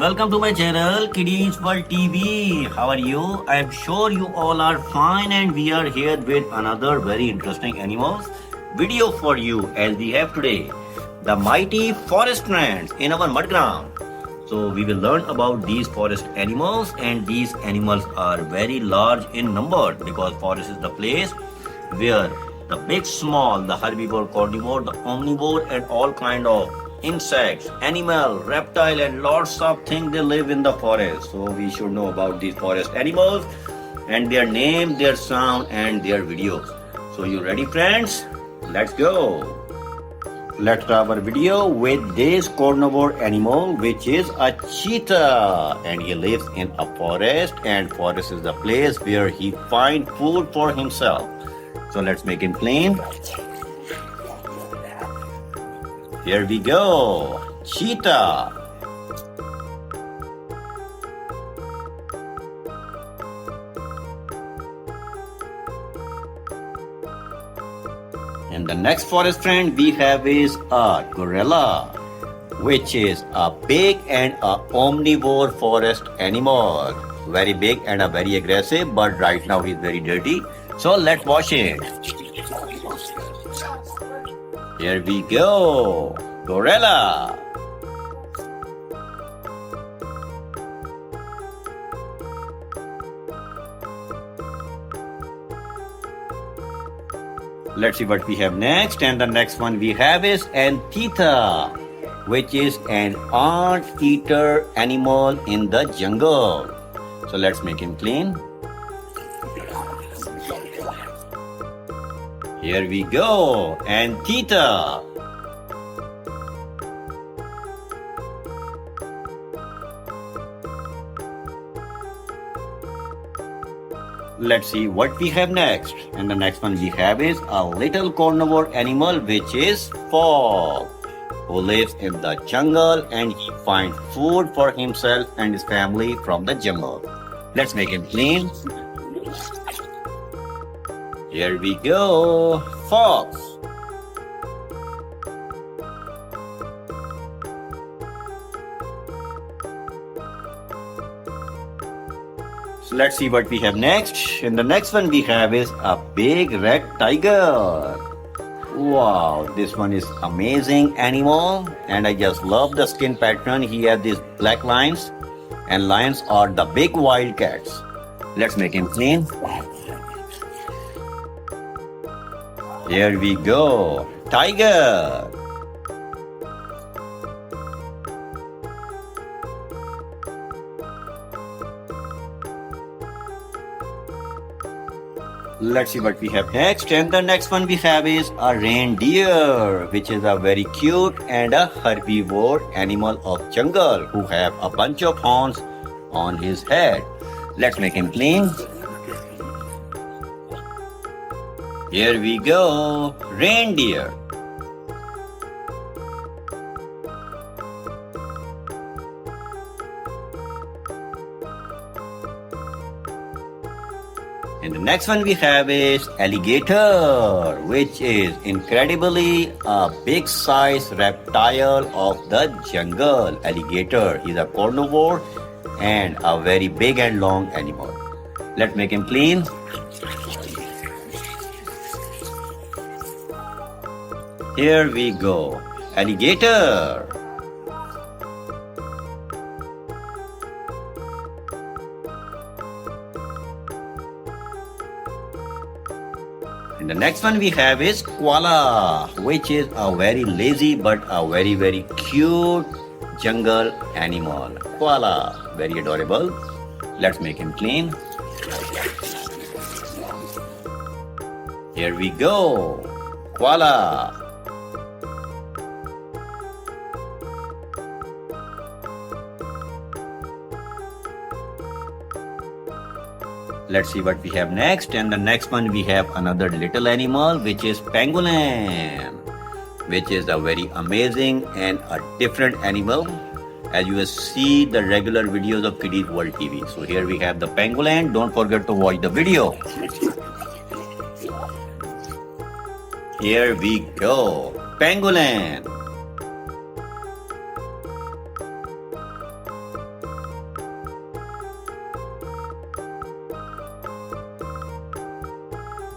Welcome to my channel Kiddies World TV. How are you? I am sure you all are fine, and we are here with another very interesting animals video for you as we have today the mighty forest ants in our mud ground. So we will learn about these forest animals, and these animals are very large in number because forest is the place where the big, small, the herbivore, carnivore, the omnivore, and all kind of insects, animal, reptile, and lots of things they live in the forest. So we should know about these forest animals and their name, their sound, and their videos. So you ready, friends? Let's go. Let's start our video with this carnivore animal, which is a cheetah, and he lives in a forest, and forest is the place where he finds food for himself. So let's make him clean. Here we go, cheetah. And the next forest friend we have is a gorilla, which is a big and a omnivore forest animal. Very big and a very aggressive, but right now he's very dirty. So let's wash it. Here we go, gorilla. Let's see what we have next. And the next one we have is Anteater, which is an ant-eater animal in the jungle. So let's make him clean. Here we go, Anteater. Let's see what we have next. And the next one we have is a little carnivore animal, which is Fox, who lives in the jungle, and he finds food for himself and his family from the jungle. Let's make him clean. Here we go, Fox. So let's see what we have next. And the next one we have is a big red tiger. Wow, this one is amazing animal, and I just love the skin pattern. He has these black lines, and lions are the big wild cats. Let's make him clean. Here we go, tiger. Let's see what we have next. And the next one we have is a reindeer, which is a very cute and a herbivore animal of jungle who have a bunch of horns on his head. Let's make him clean. Here we go, reindeer. And the next one we have is alligator, which is incredibly a big size reptile of the jungle. Alligator is a carnivore and a very big and long animal. Let's make him clean. Here we go, alligator. And the next one we have is koala, which is a very lazy but a very, very cute jungle animal. Koala, very adorable. Let's make him clean. Here we go, koala. Let's see what we have next. And the next one we have another little animal, which is pangolin, which is a very amazing and a different animal, as you will see the regular videos of Kiddies World TV. So here we have the pangolin. Don't forget to watch the video. Here we go, pangolin.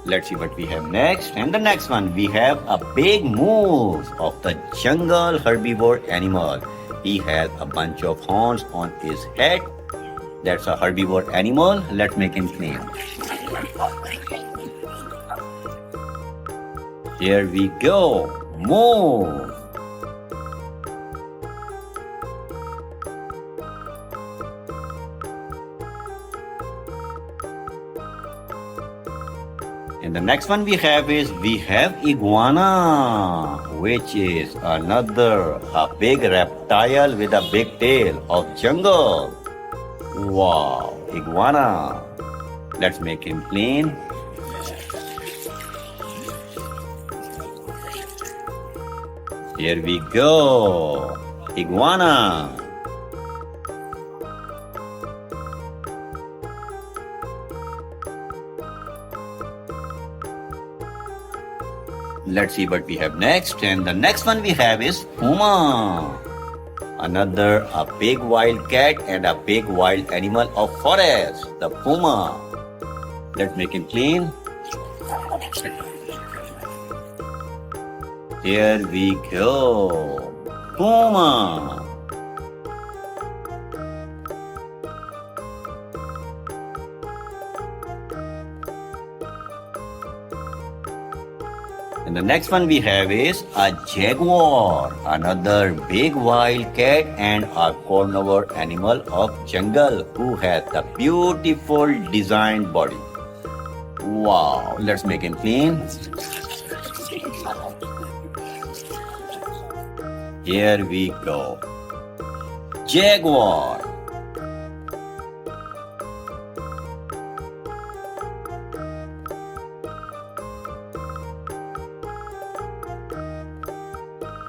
Let's see what we have next. And the next one, we have a big moose of the jungle herbivore animal. He has a bunch of horns on his head. That's a herbivore animal. Let's make him clean. Here we go. Moose. And the next one we have iguana, which is another a big reptile with a big tail of jungle. Wow, iguana. Let's make him clean. Here we go. Iguana. Let's see what we have next. And the next one we have is puma. Another a big wild cat and a big wild animal of forest. The puma. Let's make him clean. Here we go. Puma. And the next one we have is a jaguar, another big wild cat and a carnivore animal of jungle who has the beautiful designed body. Wow, let's make him clean. Here we go. Jaguar.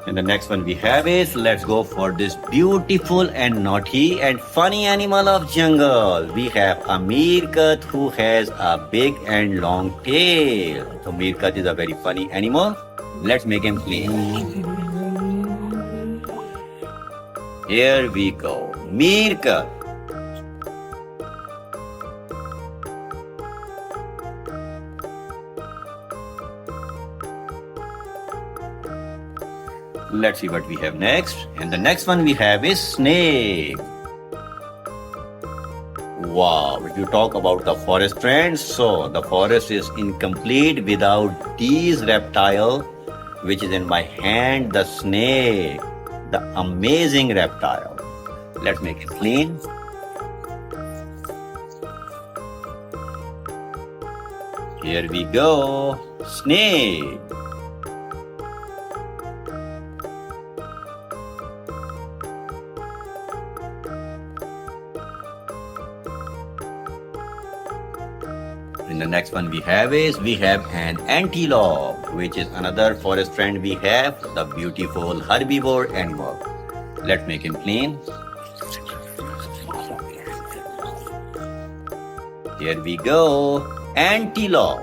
And the next one we have is, let's go for this beautiful and naughty and funny animal of jungle. We have a meerkat who has a big and long tail. So meerkat is a very funny animal. Let's make him clean. Here we go. Meerkat. Let's see what we have next. And the next one we have is snake. Wow, if you talk about the forest friends, so the forest is incomplete without these reptile, which is in my hand, the snake, the amazing reptile. Let's make it clean. Here we go, snake. And the next one we have an antelope, which is another forest friend we have, the beautiful herbivore animal. Let's make him clean. Here we go, antelope.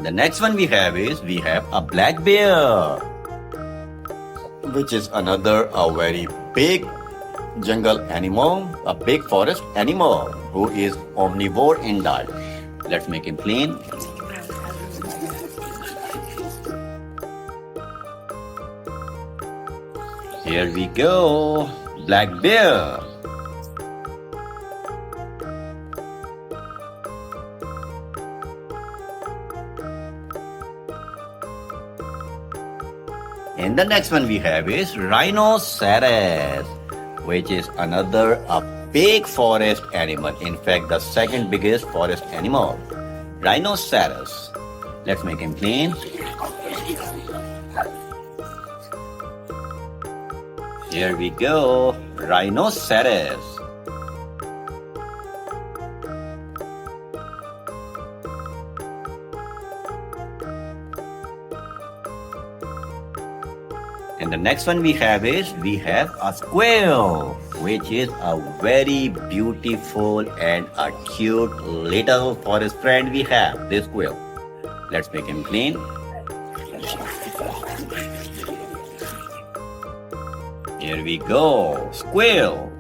The next one we have a black bear, which is another a very big jungle animal, a big forest animal who is omnivore in diet. Let's make him clean. Here we go, black bear. And the next one we have is rhinoceros, which is another a big forest animal. In fact, the second biggest forest animal, rhinoceros. Let's make him clean. Here we go, rhinoceros. And the next one we have a squirrel, which is a very beautiful and a cute little forest friend we have, this squirrel. Let's make him clean. Here we go. Squirrel.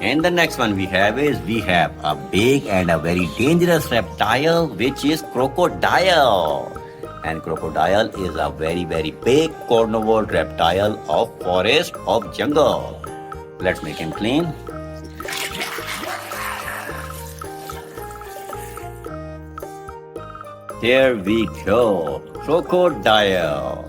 And the next one we have a big and a very dangerous reptile, which is crocodile. And crocodile is a very big carnivore reptile of forest of jungle. Let's make him clean. There we go. Crocodile.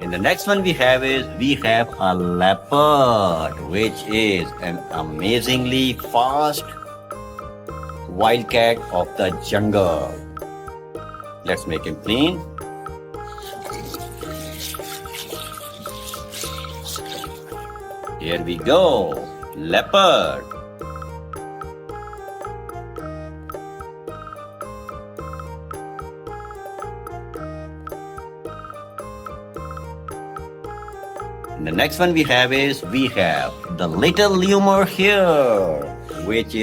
And the next one we have a leopard, which is an amazingly fast wildcat of the jungle. Let's make him clean. Here we go, leopard. And the next one we have the little lemur here, which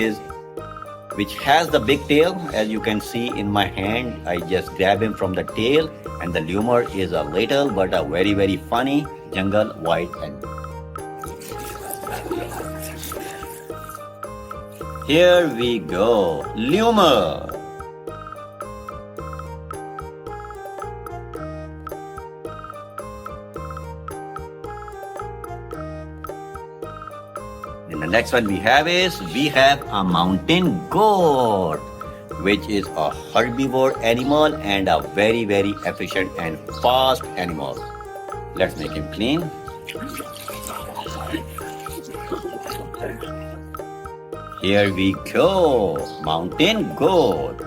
has the big tail. As you can see in my hand, I just grab him from the tail, and the lemur is a little but a very funny jungle wild animal. Here we go, lemur. And the next one we have a mountain goat, which is a herbivore animal and a very efficient and fast animal. Let's make him clean. Here we go, mountain goat.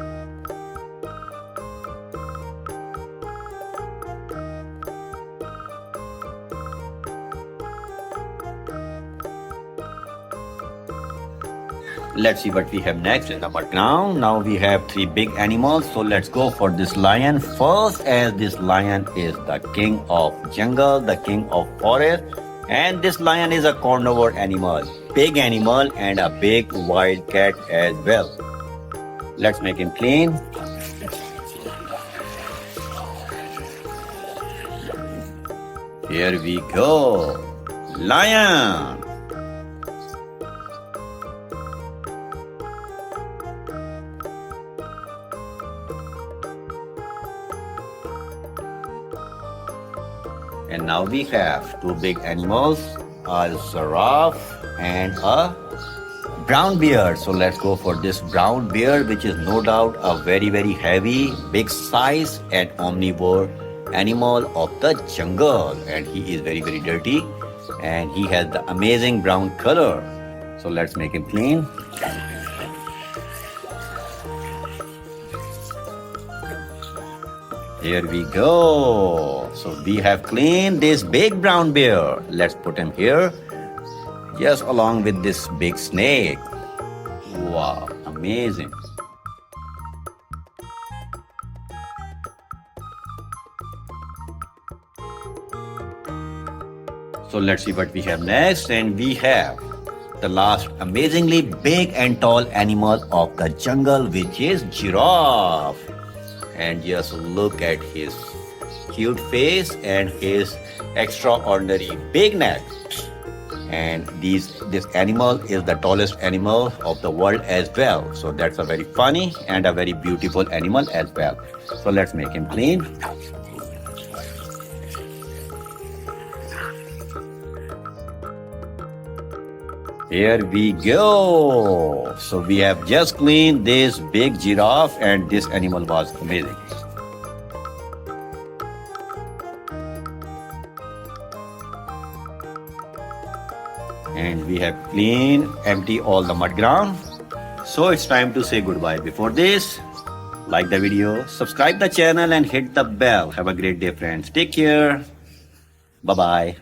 Let's see what we have next in the background. Now we have three big animals. So let's go for this lion first, as this lion is the king of jungle, the king of forest. And this lion is a carnivore animal, big animal and a big wild cat as well. Let's make him clean. Here we go, lion. And now we have two big animals, a giraffe and a brown bear. So let's go for this brown bear, which is no doubt a very heavy, big size and omnivore animal of the jungle. And he is very dirty, and he has the amazing brown color. So let's make him clean. Here we go. So we have cleaned this big brown bear. Let's put him here, just along with this big snake. Wow, amazing. So let's see what we have next. And we have the last amazingly big and tall animal of the jungle, which is giraffe. And just look at his cute face and his extraordinary big neck. And this animal is the tallest animal of the world as well. So that's a very funny and a very beautiful animal as well. So let's make him clean. Here we go. So we have just cleaned this big giraffe, and this animal was amazing. And we have cleaned, empty all the mud ground. So it's time to say goodbye. Before this, like the video, subscribe the channel and hit the bell. Have a great day, friends. Take care. Bye-bye.